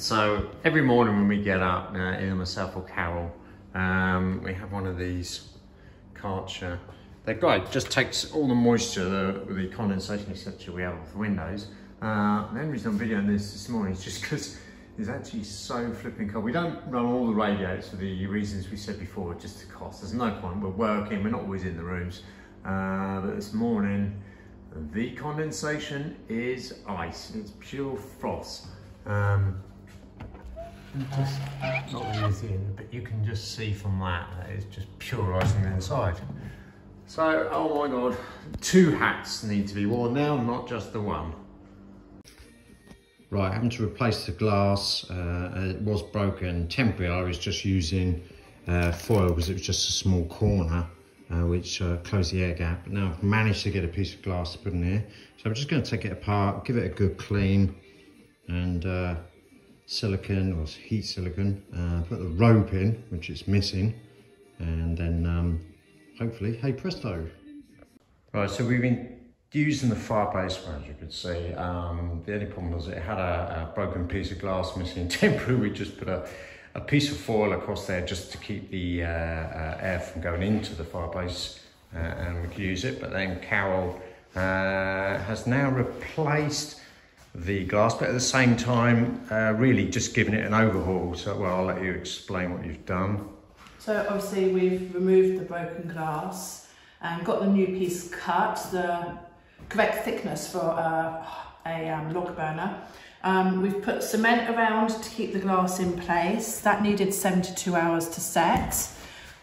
So every morning when we get up, either myself or Carol, we have one of these Karcher. They're great, just takes all the moisture, the condensation etc. we have off the windows. The only reason I'm videoing this morning is just because it's actually so flipping cold. We don't run all the radiators for the reasons we said before, just to cost. There's no point, we're working, we're not always in the rooms. But this morning, the condensation is ice, it's pure frost. Just not really in, but you can just see from that it's just pure ice on the inside. So, oh my God, 2 hats need to be worn now, not just the one. Right, having to replace the glass. It was broken temporarily. I was just using foil because it was just a small corner which closed the air gap. But now I've managed to get a piece of glass to put in here. So I'm just going to take it apart, give it a good clean, and silicone or heat silicone, put the rope in, which is missing, and then hopefully, hey presto. Right, so we've been using the fireplace, as you could see. The only problem was it had a broken piece of glass missing. Temporarily, we just put a piece of foil across there just to keep the air from going into the fireplace, and we could use it. But then Carol has now replaced the glass, but at the same time really just giving it an overhaul. So well, I'll let you explain what you've done. So obviously we've removed the broken glass and got the new piece cut, the correct thickness for a log burner. We've put cement around to keep the glass in place. That needed 72 hours to set.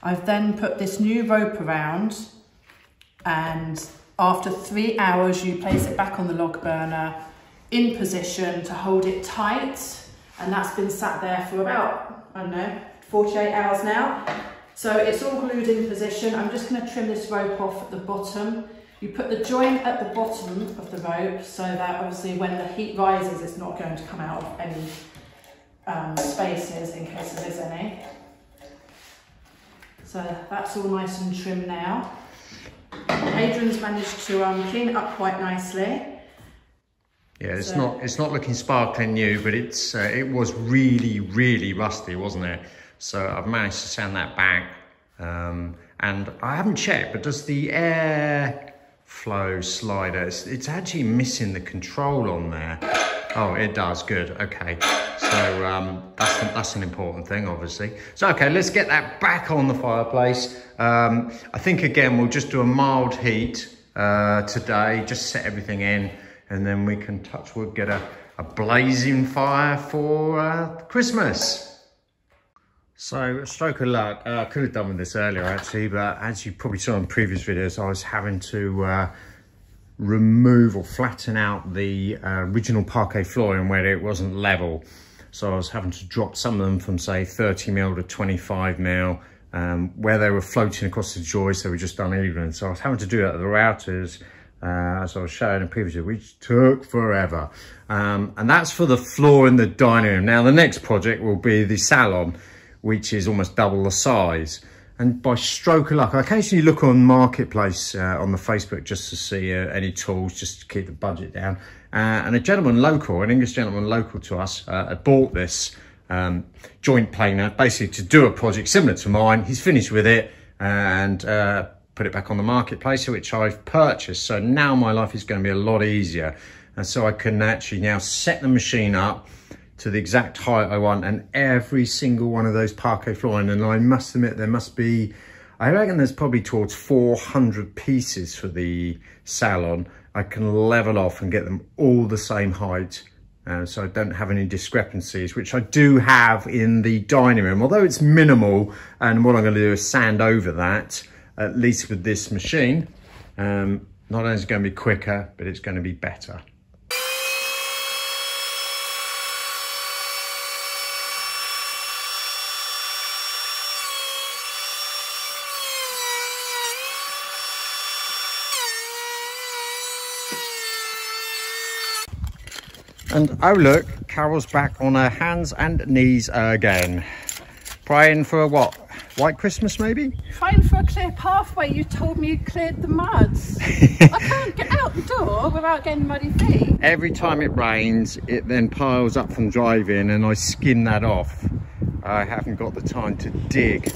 I've then put this new rope around, and after 3 hours you place it back on the log burner in position to hold it tight, and that's been sat there for about, I don't know, 48 hours now. So it's all glued in position. I'm just going to trim this rope off at the bottom. You put the joint at the bottom of the rope so that obviously when the heat rises it's not going to come out of any spaces in case there is any. So that's all nice and trim now. Adrian's managed to clean it up quite nicely. Yeah, it's not looking sparkling new, but it was really rusty, wasn't it? So I've managed to sand that back, and I haven't checked, but does the air flow slider, it's actually missing the control on there. Oh, it does, good, okay. So that's an important thing, obviously. So okay, let's get that back on the fireplace. I think again we'll just do a mild heat today, just set everything in, and then we can, touch wood, get a blazing fire for Christmas. So, a stroke of luck, I could have done with this earlier actually, but as you probably saw in previous videos, I was having to remove or flatten out the original parquet flooring where it wasn't level. So I was having to drop some of them from say 30mm to 25mm, where they were floating across the joists, they were just uneven. So I was having to do that with the routers, as I was showing in previous video, which took forever. And that's for the floor in the dining room. Now the next project will be the salon, which is almost double the size. And by stroke of luck, I occasionally look on Marketplace on the Facebook just to see any tools, just to keep the budget down. And a gentleman local, an English gentleman local to us, had bought this joint planer, basically to do a project similar to mine. He's finished with it and put it back on the Marketplace, which I've purchased. So now my life is going to be a lot easier. And so I can actually now set the machine up to the exact height I want, and every single one of those parquet flooring, and I must admit there must be, I reckon there's probably towards 400 pieces for the salon. I can level off and get them all the same height, so I don't have any discrepancies, which I do have in the dining room, although it's minimal. And what I'm going to do is sand over that, at least with this machine. Not only is it going to be quicker, but it's going to be better. And oh look, Carol's back on her hands and knees again. Praying for what? White Christmas maybe? Trying for a clear pathway, you told me you cleared the muds. I can't get out the door without getting muddy feet. Every time it rains, it then piles up from driving and I skim that off. I haven't got the time to dig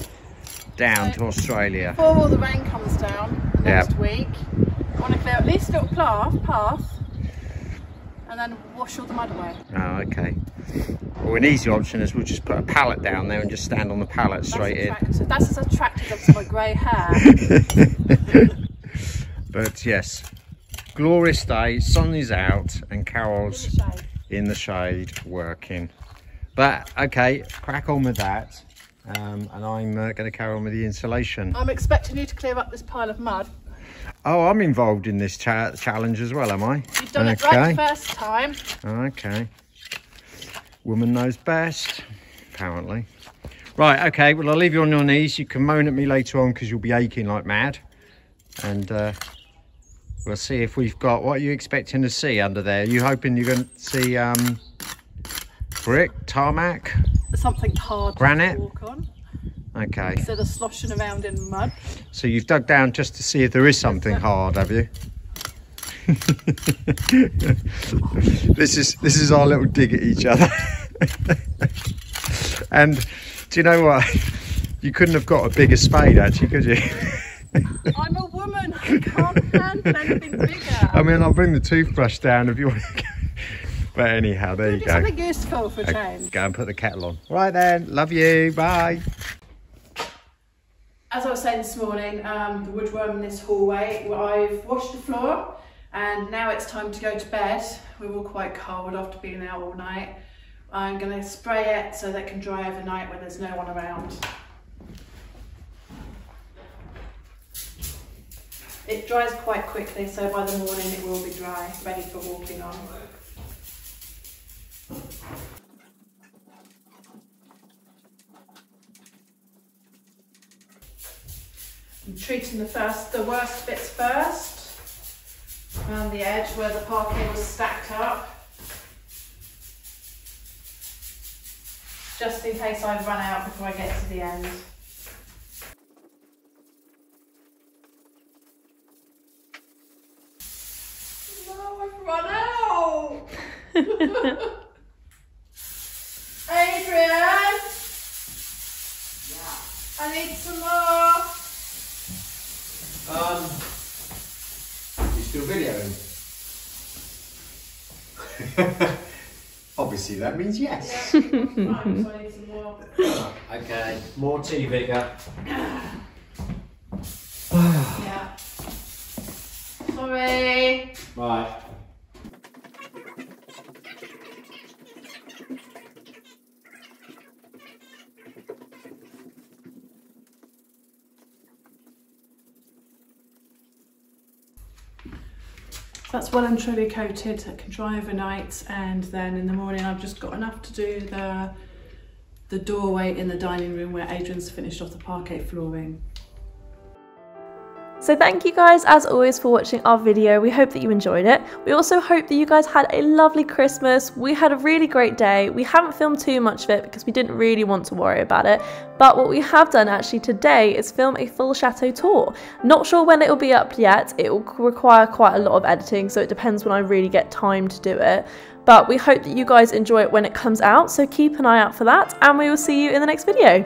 down to Australia. Before all the rain comes down next week, I want to clear at least a little path and then wash all the mud away. Oh, okay. Well, an easy option is we'll just put a pallet down there and just stand on the pallet straight in. That's as attractive as my grey hair. But yes, glorious day, sun is out and Carol's in the shade working. But okay, crack on with that. And I'm going to carry on with the insulation. I'm expecting you to clear up this pile of mud. Oh, I'm involved in this challenge as well, am I? You've done it right the first time. Okay. Woman knows best, apparently. Right, okay, well, I'll leave you on your knees. You can moan at me later on because you'll be aching like mad. And we'll see if we've got... What are you expecting to see under there? Are you hoping you're going to see brick, tarmac? Something hard granite to walk on. Okay. Instead of sloshing around in mud. So you've dug down just to see if there is something hard, have you? This is our little dig at each other. And do you know what? You couldn't have got a bigger spade, actually, could you? I'm a woman. I can't handle anything bigger. I mean, I'll bring the toothbrush down if you want to. But anyhow, there you go. Something useful for change. Go and put the kettle on. Right then, love you, bye. As I was saying this morning, the woodworm in this hallway, I've washed the floor and now it's time to go to bed. We're all quite cold after being out all night. I'm going to spray it so that it can dry overnight when there's no one around. It dries quite quickly, so by the morning it will be dry, ready for walking on. I'm treating the worst bits first, around the edge where the parquet was stacked up, just in case I run out before I get to the end. No, I've run out! Adrian! Yeah. I need some more! You still videoing? Obviously that means yes. Yeah, fine, so I need some more. Okay, more tea vigour. Yeah. Sorry. Right. That's well and truly coated. It can dry overnight, and then in the morning I've just got enough to do the doorway in the dining room where Adrian's finished off the parquet flooring. So thank you guys as always for watching our video. We hope that you enjoyed it. We also hope that you guys had a lovely Christmas. We had a really great day. We haven't filmed too much of it because we didn't really want to worry about it. But what we have done actually today is film a full chateau tour. Not sure when it will be up yet. It will require quite a lot of editing, so it depends when I really get time to do it. But we hope that you guys enjoy it when it comes out, so keep an eye out for that, and we will see you in the next video.